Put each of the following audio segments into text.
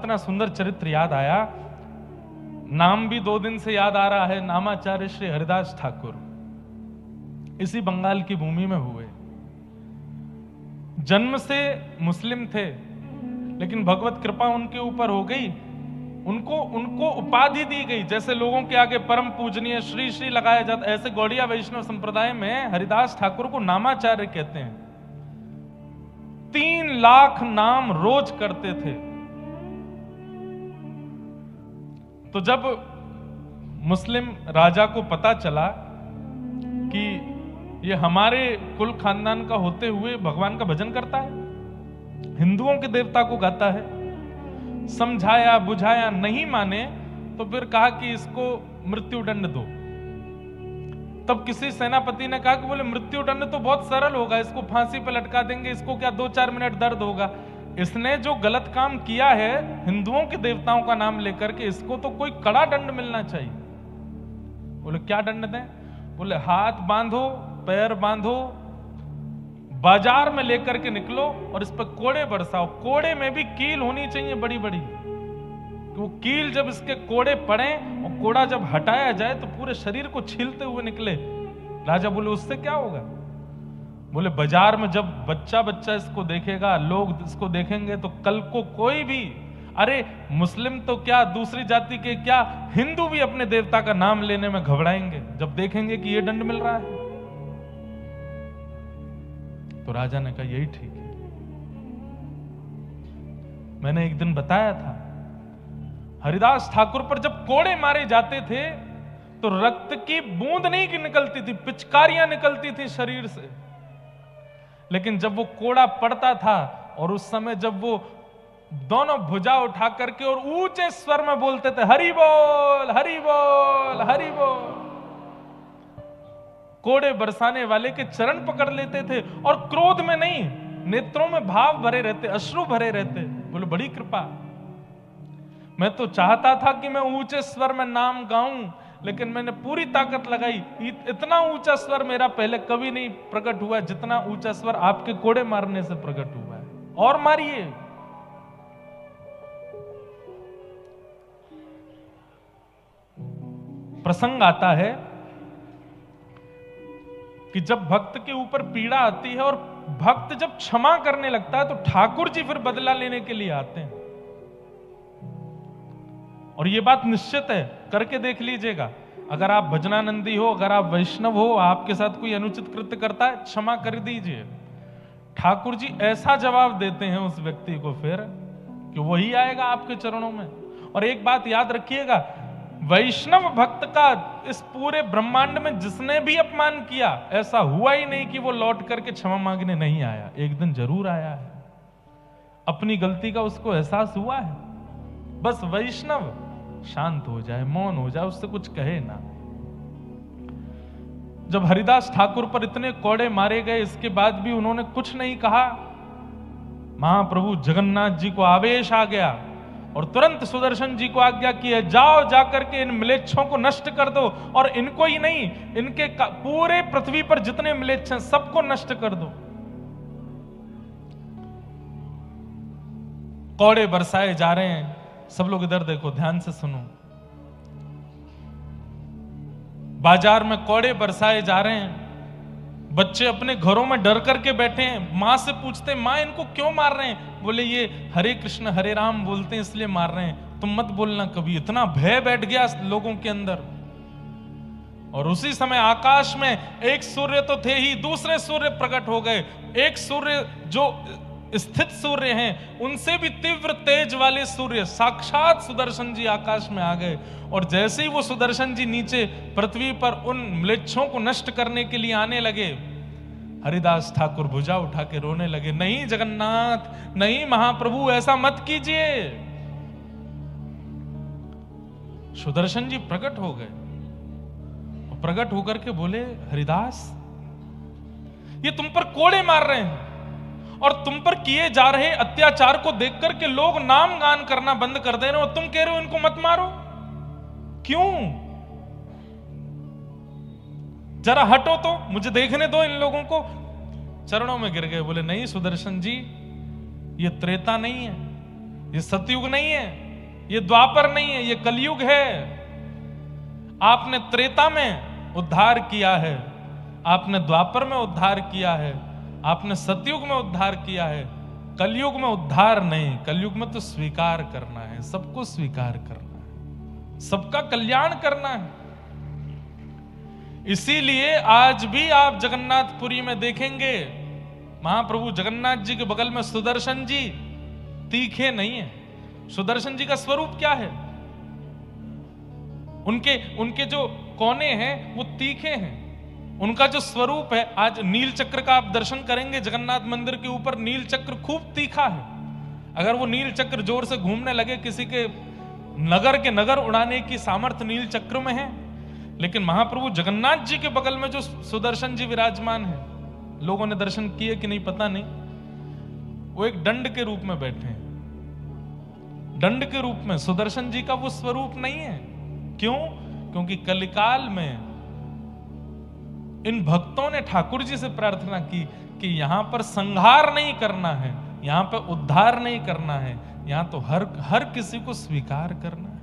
इतना सुंदर चरित्र याद आया, नाम भी 2 दिन से याद आ रहा है, नामाचार्य श्री हरिदास ठाकुर, इसी बंगाल की भूमि में हुए। जन्म से मुस्लिम थे, लेकिन भगवत कृपा उनके ऊपर हो गई, उनको उपाधि दी गई। जैसे लोगों के आगे परम पूजनीय श्री श्री लगाया जाता, ऐसे गौड़िया वैष्णव संप्रदाय में हरिदास ठाकुर को नामाचार्य कहते हैं। 3 लाख नाम रोज करते थे। तो जब मुस्लिम राजा को पता चला कि ये हमारे कुल खानदान का होते हुए भगवान का भजन करता है, हिंदुओं के देवता को गाता है, समझाया बुझाया, नहीं माने तो फिर कहा कि इसको मृत्यु दंड दो। तब किसी सेनापति ने कहा कि बोले मृत्यु दंड तो बहुत सरल होगा, इसको फांसी पे लटका देंगे, इसको क्या 2-4 मिनट दर्द होगा। इसने जो गलत काम किया है हिंदुओं के देवताओं का नाम लेकर के, इसको तो कोई कड़ा दंड मिलना चाहिए। बोले क्या दंड दें? बोले हाथ बांधो, पैर बांधो, बाजार में लेकर के निकलो और इस पर कोड़े बरसाओ। कोड़े में भी कील होनी चाहिए बड़ी बड़ी, वो कील जब इसके कोड़े पड़े और कोड़ा जब हटाया जाए तो पूरे शरीर को छीलते हुए निकले। राजा बोले उससे क्या होगा? बोले बाजार में जब बच्चा बच्चा इसको देखेगा, लोग इसको देखेंगे तो कल को कोई भी, अरे मुस्लिम तो क्या, दूसरी जाति के क्या, हिंदू भी अपने देवता का नाम लेने में घबराएंगे जब देखेंगे कि ये दंड मिल रहा है। तो राजा ने कहा यही ठीक है। मैंने एक दिन बताया था, हरिदास ठाकुर पर जब कोड़े मारे जाते थे तो रक्त की बूंद नहीं निकलती थी, पिचकारियां निकलती थी शरीर से। लेकिन जब वो कोड़ा पड़ता था और उस समय जब वो दोनों भुजा उठा करके और ऊंचे स्वर में बोलते थे हरि बोल हरि बोल हरि बोल, कोड़े बरसाने वाले के चरण पकड़ लेते थे और क्रोध में नहीं, नेत्रों में भाव भरे रहते, अश्रु भरे रहते। बोले बड़ी कृपा। मैं तो चाहता था कि मैं ऊंचे स्वर में नाम गाऊं, लेकिन मैंने पूरी ताकत लगाई, इतना ऊंचा स्वर मेरा पहले कभी नहीं प्रकट हुआ जितना ऊंचा स्वर आपके कोड़े मारने से प्रकट हुआ है, और मारिए। प्रसंग आता है कि जब भक्त के ऊपर पीड़ा आती है और भक्त जब क्षमा करने लगता है तो ठाकुर जी फिर बदला लेने के लिए आते हैं। और यह बात निश्चित है, करके देख लीजिएगा। अगर आप भजनानंदी हो, अगर आप वैष्णव हो, आपके साथ कोई अनुचित कृत्य करता है, क्षमा कर दीजिए। ठाकुर जी ऐसा जवाब देते हैं उस व्यक्ति को फिर कि वही आएगा आपके चरणों में। और एक बात याद रखिएगा, वैष्णव भक्त का इस पूरे ब्रह्मांड में जिसने भी अपमान किया, ऐसा हुआ ही नहीं कि वो लौट करके क्षमा मांगने नहीं आया। एक दिन जरूर आया है, अपनी गलती का उसको एहसास हुआ है। बस वैष्णव शांत हो जाए, मौन हो जाए, उससे कुछ कहे ना। जब हरिदास ठाकुर पर इतने कोड़े मारे गए, इसके बाद भी उन्होंने कुछ नहीं कहा। महाप्रभु जगन्नाथ जी को आवेश आ गया और तुरंत सुदर्शन जी को आज्ञा की है, जाओ जाकर के इन म्लेच्छों को नष्ट कर दो, और इनको ही नहीं, इनके पूरे पृथ्वी पर जितने म्लेच्छ हैं सबको नष्ट कर दो। कोड़े बरसाए जा रहे हैं। सब लोग इधर देखो, ध्यान से सुनो। बाजार में कोड़े बरसाए जा रहे हैं। बच्चे अपने घरों में डर करके बैठे हैं। मां से पूछते, मां इनको क्यों मार रहे हैं? बोले ये हरे कृष्ण हरे राम बोलते हैं इसलिए मार रहे हैं, तुम मत बोलना कभी। इतना भय बैठ गया लोगों के अंदर। और उसी समय आकाश में एक सूर्य तो थे ही, दूसरे सूर्य प्रकट हो गए। एक सूर्य जो स्थित सूर्य हैं, उनसे भी तीव्र तेज वाले सूर्य साक्षात सुदर्शन जी आकाश में आ गए। और जैसे ही वो सुदर्शन जी नीचे पृथ्वी पर उन म्लेच्छों को नष्ट करने के लिए आने लगे, हरिदास ठाकुर भुजा उठा के रोने लगे, नहीं जगन्नाथ, नहीं महाप्रभु, ऐसा मत कीजिए। सुदर्शन जी प्रकट हो गए और प्रकट होकर के बोले, हरिदास ये तुम पर कोड़े मार रहे हैं और तुम पर किए जा रहे अत्याचार को देख करके लोग नाम गान करना बंद कर दे रहे हो, तुम कह रहे हो इनको मत मारो, क्यों? जरा हटो तो, मुझे देखने दो इन लोगों को। चरणों में गिर गए, बोले नहीं सुदर्शन जी, ये त्रेता नहीं है, ये सतयुग नहीं है, ये द्वापर नहीं है, ये कलयुग है। आपने त्रेता में उद्धार किया है, आपने द्वापर में उद्धार किया है, आपने सतयुग में उद्धार किया है। कलयुग में उद्धार नहीं, कलयुग में तो स्वीकार करना है, सबको स्वीकार करना है, सबका कल्याण करना है। इसीलिए आज भी आप जगन्नाथपुरी में देखेंगे महाप्रभु जगन्नाथ जी के बगल में सुदर्शन जी तीखे नहीं है। सुदर्शन जी का स्वरूप क्या है? उनके जो कोने हैं वो तीखे हैं। उनका जो स्वरूप है, आज नील चक्र का आप दर्शन करेंगे जगन्नाथ मंदिर के ऊपर, नील चक्र खूब तीखा है। अगर वो नील चक्र जोर से घूमने लगे, किसी के नगर के नगर उड़ाने की सामर्थ्य नील चक्र में है। लेकिन महाप्रभु जगन्नाथ जी के बगल में जो सुदर्शन जी विराजमान है, लोगों ने दर्शन किए कि नहीं पता नहीं, वो एक दंड के रूप में बैठे हैं, दंड के रूप में। सुदर्शन जी का वो स्वरूप नहीं है। क्यों? क्योंकि कलिकाल में इन भक्तों ने ठाकुर जी से प्रार्थना की कि यहां पर संहार नहीं करना है, यहां पर उद्धार नहीं करना है, यहां तो हर किसी को स्वीकार करना है।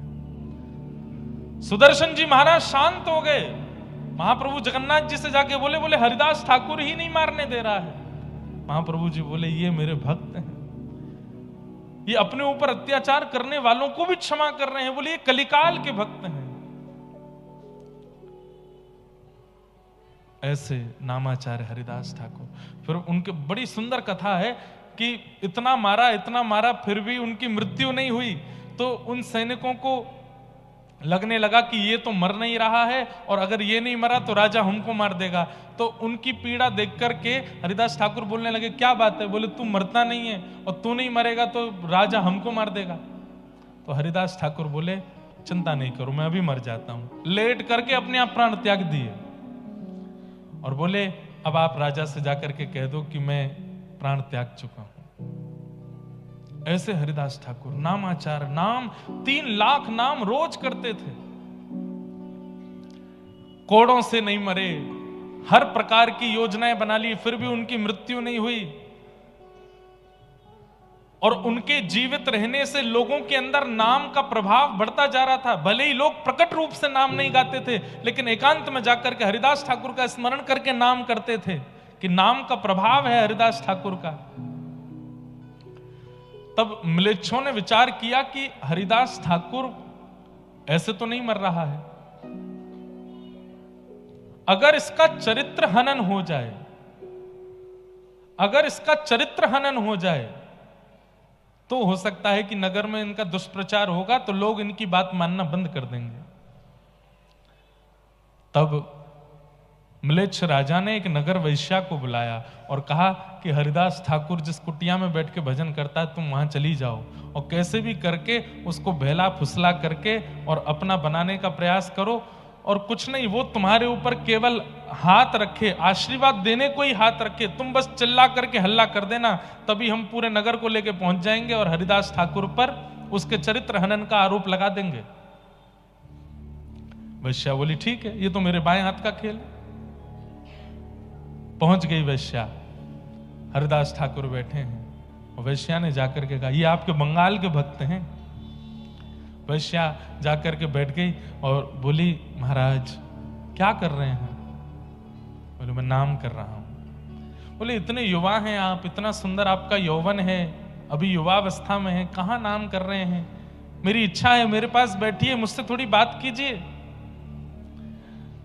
सुदर्शन जी महाराज शांत हो गए। महाप्रभु जगन्नाथ जी से जाके बोले हरिदास ठाकुर ही नहीं मारने दे रहा है। महाप्रभु जी बोले ये मेरे भक्त हैं, ये अपने ऊपर अत्याचार करने वालों को भी क्षमा कर रहे हैं। बोले ये कलिकाल के भक्त हैं। ऐसे नामाचार्य हरिदास ठाकुर। फिर उनके बड़ी सुंदर कथा है कि इतना मारा फिर भी उनकी मृत्यु नहीं हुई। तो उन सैनिकों को लगने लगा कि ये तो मर नहीं रहा है, और अगर ये नहीं मरा तो राजा हमको मार देगा। तो उनकी पीड़ा देख करके हरिदास ठाकुर बोलने लगे क्या बात है? बोले तू मरता नहीं है और तू नहीं मरेगा तो राजा हमको मार देगा। तो हरिदास ठाकुर बोले चिंता नहीं करो, मैं अभी मर जाता हूं। लेट करके अपने आप प्राण त्याग दिए और बोले अब आप राजा से जाकर के कह दो कि मैं प्राण त्याग चुका हूं। ऐसे हरिदास ठाकुर नामाचार, नाम 3 लाख नाम रोज करते थे। कोड़ों से नहीं मरे, हर प्रकार की योजनाएं बना ली, फिर भी उनकी मृत्यु नहीं हुई। और उनके जीवित रहने से लोगों के अंदर नाम का प्रभाव बढ़ता जा रहा था। भले ही लोग प्रकट रूप से नाम नहीं गाते थे, लेकिन एकांत में जाकर के हरिदास ठाकुर का स्मरण करके नाम करते थे कि नाम का प्रभाव है हरिदास ठाकुर का। तब म्लेच्छों ने विचार किया कि हरिदास ठाकुर ऐसे तो नहीं मर रहा है, अगर इसका चरित्र हनन हो जाए, अगर इसका चरित्र हनन हो जाए तो हो सकता है कि नगर में इनका दुष्प्रचार होगा तो लोग इनकी बात मानना बंद कर देंगे। तब म्लेच्छ राजा ने एक नगर वैश्या को बुलाया और कहा कि हरिदास ठाकुर जिस कुटिया में बैठ के भजन करता है तुम वहां चली जाओ और कैसे भी करके उसको बहला फुसला करके और अपना बनाने का प्रयास करो। और कुछ नहीं, वो तुम्हारे ऊपर केवल हाथ रखे, आशीर्वाद देने को ही हाथ रखे, तुम बस चिल्ला करके हल्ला कर देना, तभी हम पूरे नगर को लेके पहुंच जाएंगे और हरिदास ठाकुर पर उसके चरित्र हनन का आरोप लगा देंगे। वैश्या बोली ठीक है, ये तो मेरे बाएं हाथ का खेल है। पहुंच गई वैश्या, हरिदास ठाकुर बैठे हैं और वैश्या ने जाकर के कहा ये आपके बंगाल के भक्त हैं। वैश्या जाकर के बैठ गई और बोली महाराज क्या कर रहे हैं? बोले मैं नाम कर रहा हूं। बोले इतने युवा हैं आप, इतना सुंदर आपका यौवन है, अभी युवावस्था में है, कहां नाम कर रहे हैं? मेरी इच्छा है मेरे पास बैठिए, मुझसे थोड़ी बात कीजिए।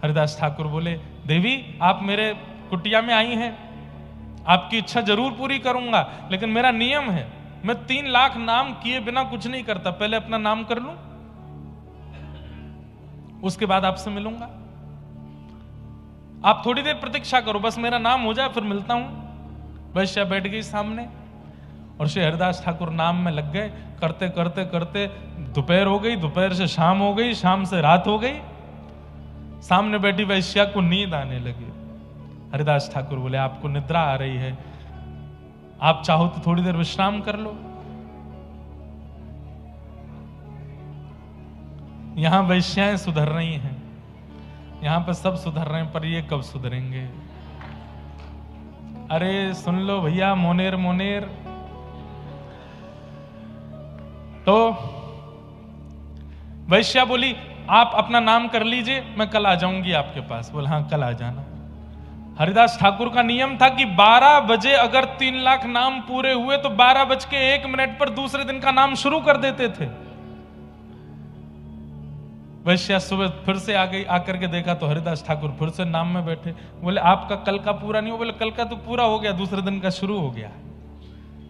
हरिदास ठाकुर बोले देवी आप मेरे कुटिया में आई हैं, आपकी इच्छा जरूर पूरी करूंगा, लेकिन मेरा नियम है मैं 3 लाख नाम किए बिना कुछ नहीं करता। पहले अपना नाम कर लूं, उसके बाद आपसे मिलूंगा। आप थोड़ी देर प्रतीक्षा करो, बस मेरा नाम हो जाए फिर मिलता हूं। वैश्या बैठ गई सामने और श्री हरिदास ठाकुर नाम में लग गए। करते करते करते दोपहर हो गई, दोपहर से शाम हो गई, शाम से रात हो गई। सामने बैठी वैश्या को नींद आने लगी। हरिदास ठाकुर बोले आपको निद्रा आ रही है, आप चाहो तो थोड़ी देर विश्राम कर लो। यहां वैश्याएं सुधर रही हैं, यहां पर सब सुधर रहे हैं, पर ये कब सुधरेंगे? अरे सुन लो भैया, मोनेर मोनेर तो वैश्या बोली, आप अपना नाम कर लीजिए, मैं कल आ जाऊंगी आपके पास। बोला हाँ कल आ जाना। हरिदास ठाकुर का नियम था कि 12 बजे अगर 3 लाख नाम पूरे हुए तो 12:01 पर दूसरे दिन का नाम शुरू कर देते थे। वैश्या सुबह फिर से आ गई, आकर के देखा तो हरिदास ठाकुर फिर से नाम में बैठे। बोले आपका कल का पूरा नहीं हो। बोले कल का तो पूरा हो गया, दूसरे दिन का शुरू हो गया।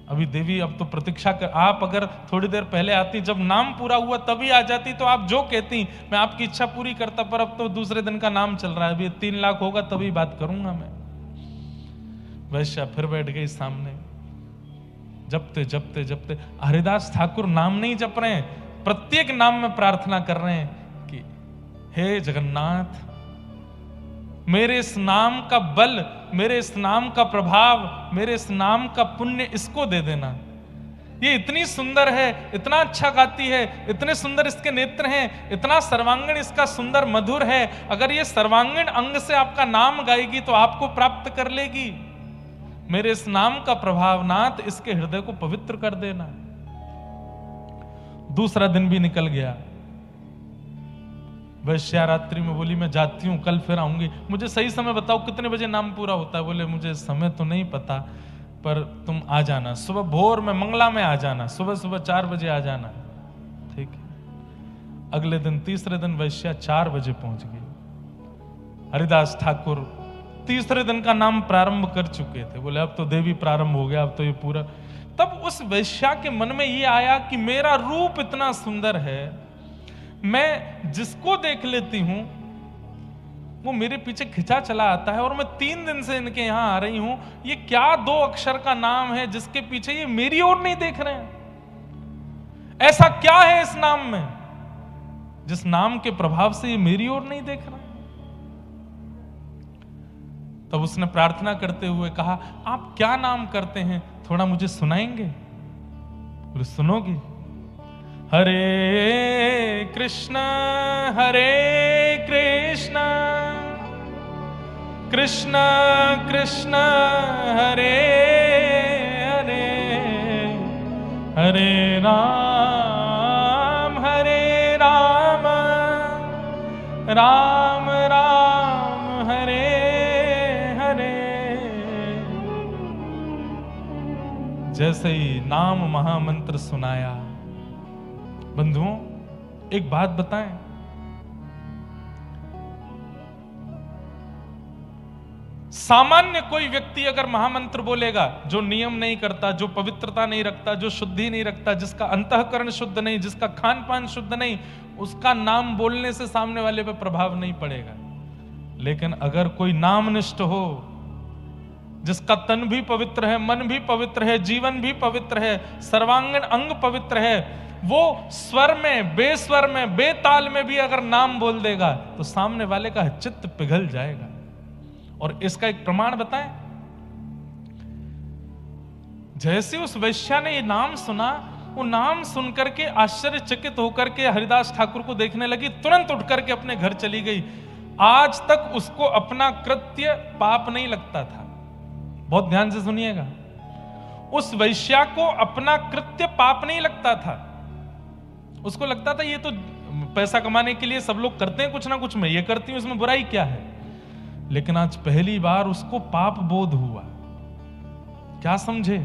अभी देवी अब तो प्रतीक्षा कर, आप अगर थोड़ी देर पहले आती, जब नाम पूरा हुआ तभी आ जाती तो आप जो कहती मैं आपकी इच्छा पूरी करता, पर अब तो दूसरे दिन का नाम चल रहा है, अभी 3 लाख होगा तभी बात करूंगा मैं। वैश्या फिर बैठ गई सामने, जपते जपते जपते। हरिदास ठाकुर नाम नहीं जप रहे हैं, प्रत्येक नाम में प्रार्थना कर रहे हैं कि हे जगन्नाथ, मेरे इस नाम का बल, मेरे इस नाम का प्रभाव, मेरे इस नाम का पुण्य इसको दे देना। ये इतनी सुंदर है, इतना अच्छा गाती है, इतने सुंदर इसके नेत्र हैं, इतना सर्वांगीण इसका सुंदर मधुर है। अगर ये सर्वांगीण अंग से आपका नाम गाएगी तो आपको प्राप्त कर लेगी। मेरे इस नाम का प्रभाव नाथ इसके हृदय को पवित्र कर देना। दूसरा दिन भी निकल गया। वैश्या रात्रि में बोली मैं जाती हूं, कल फिर आऊंगी, मुझे सही समय बताओ कितने बजे नाम पूरा होता है। बोले मुझे समय तो नहीं पता, पर तुम आ जाना सुबह भोर में, मंगला में आ जाना, सुबह सुबह 4 बजे आ जाना। ठीक है। अगले दिन तीसरे दिन वैश्या 4 बजे पहुंच गई। हरिदास ठाकुर तीसरे दिन का नाम प्रारंभ कर चुके थे। बोले अब तो देवी प्रारंभ हो गया, अब तो ये पूरा। तब उस वैश्या के मन में ये आया कि मेरा रूप इतना सुंदर है, मैं जिसको देख लेती हूं वो मेरे पीछे खिंचा चला आता है, और मैं 3 दिन से इनके यहां आ रही हूं। ये क्या 2 अक्षर का नाम है जिसके पीछे ये मेरी ओर नहीं देख रहे हैं? ऐसा क्या है इस नाम में जिस नाम के प्रभाव से ये मेरी ओर नहीं देख रहे हैं? तब उसने प्रार्थना करते हुए कहा, आप क्या नाम करते हैं, थोड़ा मुझे सुनाएंगे? बोले सुनोगी? हरे कृष्ण कृष्ण कृष्ण हरे हरे, हरे राम राम राम हरे हरे। जैसे ही नाम महामंत्र सुनाया, बंधुओं एक बात बताएं, सामान्य कोई व्यक्ति अगर महामंत्र बोलेगा, जो नियम नहीं करता, जो पवित्रता नहीं रखता, जो शुद्धि नहीं रखता, जिसका अंतःकरण शुद्ध नहीं, जिसका खान पान शुद्ध नहीं, उसका नाम बोलने से सामने वाले पे प्रभाव नहीं पड़ेगा। लेकिन अगर कोई नामनिष्ठ हो, जिसका तन भी पवित्र है, मन भी पवित्र है, जीवन भी पवित्र है, सर्वांगीण अंग पवित्र है, वो स्वर में, बेस्वर में, बेताल में भी अगर नाम बोल देगा तो सामने वाले का चित्त पिघल जाएगा। और इसका एक प्रमाण बताएं, जैसे उस वैश्या ने ये नाम सुना, वो नाम सुनकर के आश्चर्यचकित होकर के हरिदास ठाकुर को देखने लगी, तुरंत उठ करके अपने घर चली गई। आज तक उसको अपना कृत्य पाप नहीं लगता था। बहुत ध्यान से सुनिएगा, उस वैश्या को अपना कृत्य पाप नहीं लगता था। उसको लगता था ये तो पैसा कमाने के लिए सब लोग करते हैं कुछ ना कुछ, मैं ये करती हूं, इसमें बुराई क्या है। लेकिन आज पहली बार उसको पाप बोध हुआ। क्या समझे?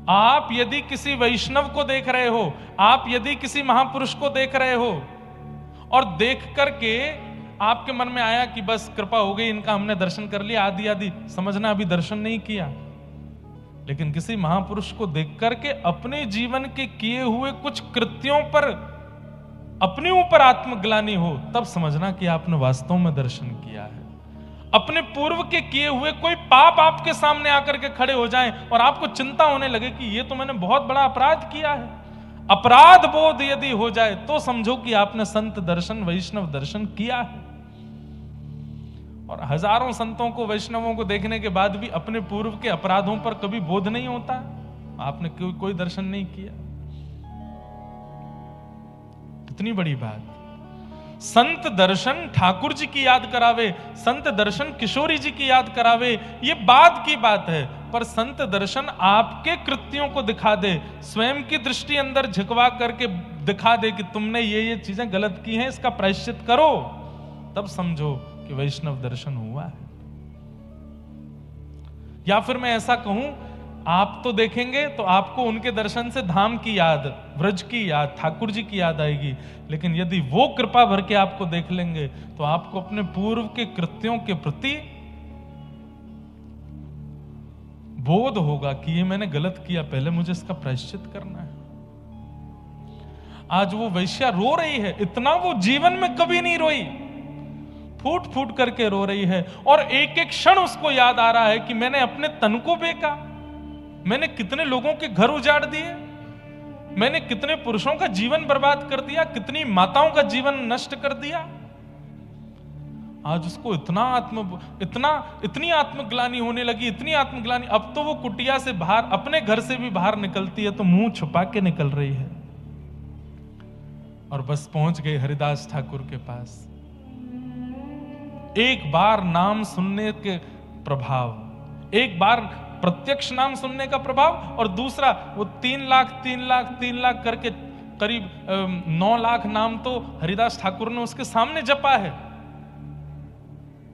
आप यदि किसी वैष्णव को देख रहे हो, आप यदि किसी महापुरुष को देख रहे हो और देख करके आपके मन में आया कि बस कृपा हो गई, इनका हमने दर्शन कर लिया, आदि आदि, समझना अभी दर्शन नहीं किया। लेकिन किसी महापुरुष को देख करके अपने जीवन के किए हुए कुछ कृत्यों पर अपने ऊपर आत्मग्लानि हो, तब समझना कि आपने वास्तव में दर्शन किया है। अपने पूर्व के किए हुए कोई पाप आपके सामने आकर के खड़े हो जाएं और आपको चिंता होने लगे कि ये तो मैंने बहुत बड़ा अपराध किया है, अपराध बोध यदि हो जाए तो समझो कि आपने संत दर्शन, वैष्णव दर्शन किया है। और हजारों संतों को, वैष्णवों को देखने के बाद भी अपने पूर्व के अपराधों पर कभी बोध नहीं होता। आपने कोई दर्शन नहीं किया। कितनी बड़ी बात। संत दर्शन ठाकुर जी की याद करावे, संत दर्शन किशोरी जी की याद करावे, ये बाद की बात है। पर संत दर्शन आपके कृत्यों को दिखा दे, स्वयं की दृष्टि अंदर झुकवा करके दिखा दे कि तुमने ये चीजें गलत की हैं, इसका प्रायश्चित करो, तब समझो कि वैष्णव दर्शन हुआ है। या फिर मैं ऐसा कहूं, आप तो देखेंगे तो आपको उनके दर्शन से धाम की याद, व्रज की याद, ठाकुर जी की याद आएगी, लेकिन यदि वो कृपा भर के आपको देख लेंगे तो आपको अपने पूर्व के कृत्यों के प्रति बोध होगा कि ये मैंने गलत किया, पहले मुझे इसका प्रायश्चित करना है। आज वो वैश्या रो रही है, इतना वो जीवन में कभी नहीं रोई, फूट फूट करके रो रही है, और एक एक क्षण उसको याद आ रहा है कि मैंने अपने तन को बेचा, मैंने कितने लोगों के घर उजाड़ दिए, मैंने कितने पुरुषों का जीवन बर्बाद कर दिया, कितनी माताओं का जीवन नष्ट कर दिया। आज उसको इतनी आत्मग्लानि होने लगी, इतनी आत्मग्लानि, अब तो वो कुटिया से बाहर, अपने घर से भी बाहर निकलती है तो मुंह छुपा के निकल रही है। और बस पहुंच गई हरिदास ठाकुर के पास। एक बार नाम सुनने के प्रभाव, एक बार प्रत्यक्ष नाम सुनने का प्रभाव, और दूसरा वो 3 लाख करके करीब 9 लाख नाम तो हरिदास ठाकुर ने उसके सामने जपा है।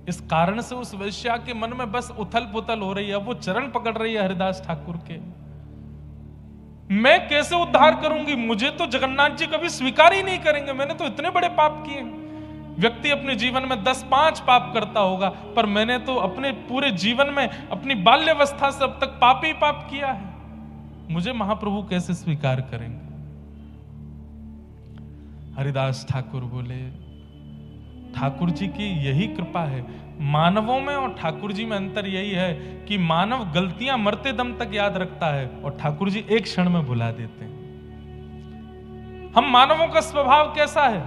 इस कारण से उस वैश्या के मन में बस उथल पुथल हो रही है, वो चरण पकड़ रही है हरिदास ठाकुर के। मैं कैसे उद्धार करूंगी, मुझे तो जगन्नाथ जी कभी स्वीकार ही नहीं करेंगे, मैंने तो इतने बड़े पाप किए। व्यक्ति अपने जीवन में 10-5 पाप करता होगा, पर मैंने तो अपने पूरे जीवन में, अपनी बाल्यावस्था से अब तक पाप ही पाप किया है, मुझे महाप्रभु कैसे स्वीकार करेंगे। हरिदास ठाकुर बोले, ठाकुर जी की यही कृपा है। मानवों में और ठाकुर जी में अंतर यही है कि मानव गलतियां मरते दम तक याद रखता है और ठाकुर जी एक क्षण में भुला देते हैं। हम मानवों का स्वभाव कैसा है,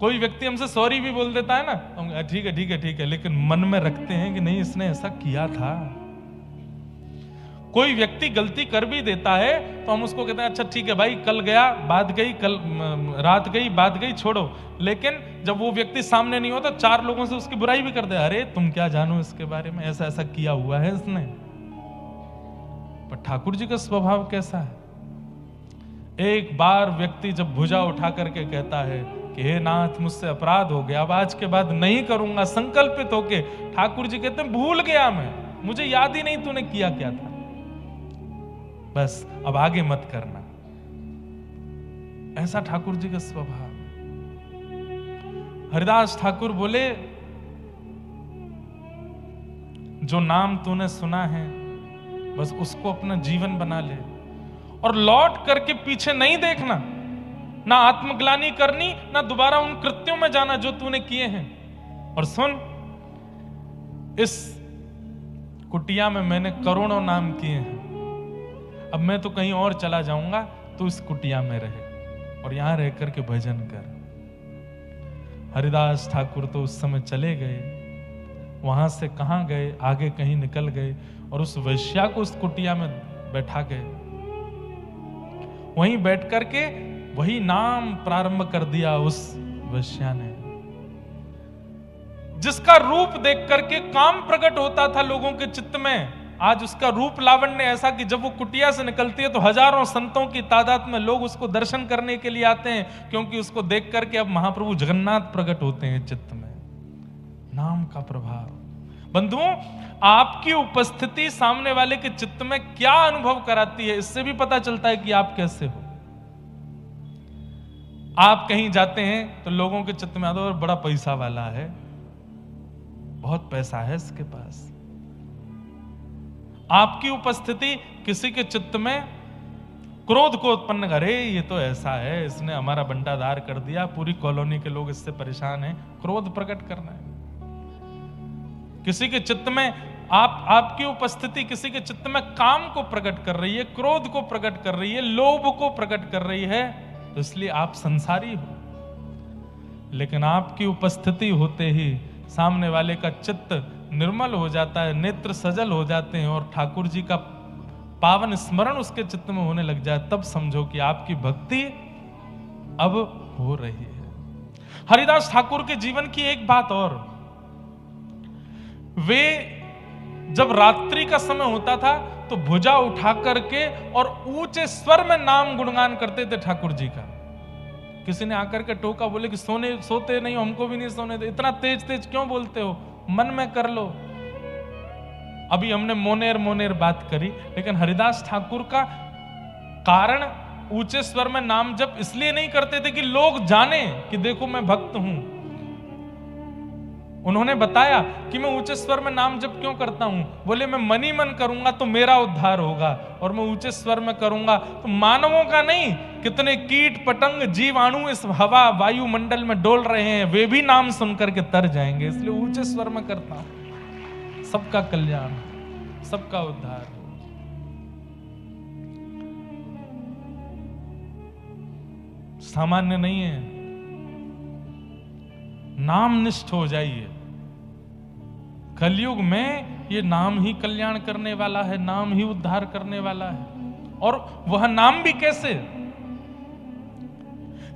कोई व्यक्ति हमसे सॉरी भी बोल देता है ना, हम ठीक है, लेकिन मन में रखते हैं कि नहीं इसने ऐसा किया था। कोई व्यक्ति गलती कर भी देता है तो हम उसको कहते हैं अच्छा ठीक है भाई, कल गया बात गई, कल रात गई बात गई, छोड़ो। लेकिन जब वो व्यक्ति सामने नहीं होता, 4 लोगों से उसकी बुराई भी कर दे, अरे तुम क्या जानो इसके बारे में, ऐसा ऐसा किया हुआ है इसने। पर ठाकुर जी का स्वभाव कैसा है, एक बार व्यक्ति जब भुजा उठा करके कहता है कि हे नाथ मुझसे अपराध हो गया, अब आज के बाद नहीं करूंगा, संकल्पित होके, ठाकुर जी कहते हैं भूल गया मैं, मुझे याद ही नहीं तूने किया क्या था, बस अब आगे मत करना। ऐसा ठाकुर जी का स्वभाव। हरिदास ठाकुर बोले, जो नाम तूने सुना है बस उसको अपना जीवन बना ले और लौट करके पीछे नहीं देखना, ना आत्मग्लानि करनी, ना दोबारा उन कृत्यों में जाना जो तूने किए हैं। और सुन, इस कुटिया में मैंने करोड़ों नाम किए हैं, अब मैं तो कहीं और चला जाऊंगा, तू इस कुटिया में रहे और यहां रह करके भजन कर। हरिदास ठाकुर तो उस समय चले गए, वहां से कहां गए, आगे कहीं निकल गए और उस वैश्या को उस कुटिया में बैठा गए। वहीं बैठ करके वही नाम प्रारंभ कर दिया उस वैश्या ने, जिसका रूप देख करके काम प्रकट होता था लोगों के चित्त में। आज उसका रूप लावण्य ऐसा कि जब वो कुटिया से निकलती है तो हजारों संतों की तादाद में लोग उसको दर्शन करने के लिए आते हैं, क्योंकि उसको देख करके अब महाप्रभु जगन्नाथ प्रकट होते हैं चित्त में। नाम का प्रभाव। बंधुओं, आपकी उपस्थिति सामने वाले के चित्त में क्या अनुभव कराती है, इससे भी पता चलता है कि आप कैसे हो। आप कहीं जाते हैं तो लोगों के चित्त में आता है बड़ा पैसा वाला है, बहुत पैसा है इसके पास। आपकी उपस्थिति किसी के चित्त में क्रोध को उत्पन्न करे, ये तो ऐसा है, इसने हमारा बंटाधार कर दिया, पूरी कॉलोनी के लोग इससे परेशान हैं, क्रोध प्रकट करना है। किसी के चित्त में आपकी उपस्थिति किसी के चित्त में काम को प्रकट कर रही है, क्रोध को प्रकट कर रही है, लोभ को प्रकट कर रही है, तो इसलिए आप संसारी हो। लेकिन आपकी उपस्थिति होते ही सामने वाले का चित्त निर्मल हो जाता है, नेत्र सजल हो जाते हैं और ठाकुर जी का पावन स्मरण उसके चित्त में होने लग जाए, तब समझो कि आपकी भक्ति अब हो रही है। हरिदास ठाकुर के जीवन की एक बात और, वे जब रात्रि का समय होता था तो भुजा उठा करके और ऊंचे स्वर में नाम गुणगान करते थे ठाकुर जी का। किसी ने आकर के टोका, बोले कि सोते नहीं हो, हमको भी नहीं सोने दे, इतना तेज तेज क्यों बोलते हो, मन में कर लो। अभी हमने मोनेर मोनेर बात करी, लेकिन हरिदास ठाकुर का कारण ऊंचे स्वर में नाम जप इसलिए नहीं करते थे कि लोग जाने कि देखो मैं भक्त हूं। उन्होंने बताया कि मैं ऊंचे स्वर में नाम जप क्यों करता हूं। बोले मैं मन ही मन करूंगा तो मेरा उद्धार होगा, और मैं ऊंचे स्वर में करूंगा तो मानवों का नहीं, कितने कीट पतंग जीवाणु इस हवा वायुमंडल में डोल रहे हैं, वे भी नाम सुनकर के तर जाएंगे, इसलिए ऊंचे स्वर में करता हूं। सबका कल्याण, सबका उद्धार। सामान्य नहीं है, नाम निष्ठ हो जाइए। कलयुग में ये नाम ही कल्याण करने वाला है, नाम ही उद्धार करने वाला है। और वह नाम भी कैसे?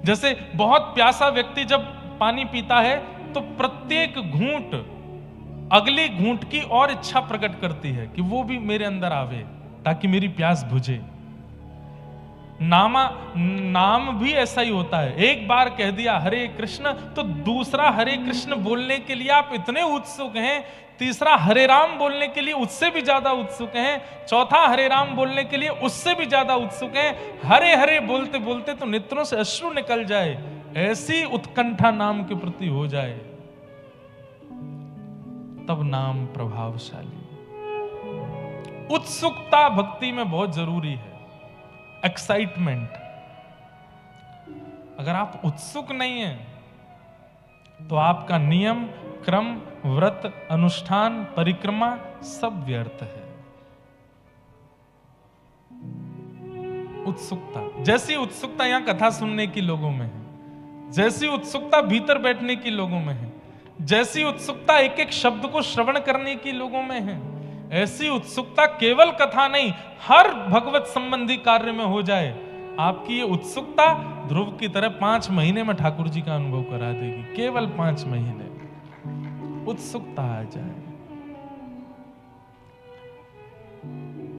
जैसे बहुत प्यासा व्यक्ति जब पानी पीता है तो प्रत्येक घूंट अगली घूंट की और इच्छा प्रकट करती है कि वो भी मेरे अंदर आवे ताकि मेरी प्यास बुझे। नाम भी ऐसा ही होता है। एक बार कह दिया हरे कृष्ण तो दूसरा हरे कृष्ण बोलने के लिए आप इतने उत्सुक हैं, तीसरा हरे राम बोलने के लिए उससे भी ज्यादा उत्सुक हैं, चौथा हरे राम बोलने के लिए उससे भी ज्यादा उत्सुक हैं। हरे हरे बोलते बोलते तो नेत्रों से अश्रु निकल जाए, ऐसी उत्कंठा नाम के प्रति हो जाए, तब नाम प्रभावशाली। उत्सुकता भक्ति में बहुत जरूरी है, एक्साइटमेंट। अगर आप उत्सुक नहीं हैं तो आपका नियम, क्रम, व्रत, अनुष्ठान, परिक्रमा सब व्यर्थ है। उत्सुकता, जैसी उत्सुकता यहां कथा सुनने की लोगों में है, जैसी उत्सुकता भीतर बैठने की लोगों में है, जैसी उत्सुकता एक एक शब्द को श्रवण करने की लोगों में है, ऐसी उत्सुकता केवल कथा नहीं हर भगवत संबंधी कार्य में हो जाए। आपकी ये उत्सुकता ध्रुव की तरह 5 महीने में ठाकुर जी का अनुभव करा देगी। केवल 5 महीने उत्सुकता आ जाए।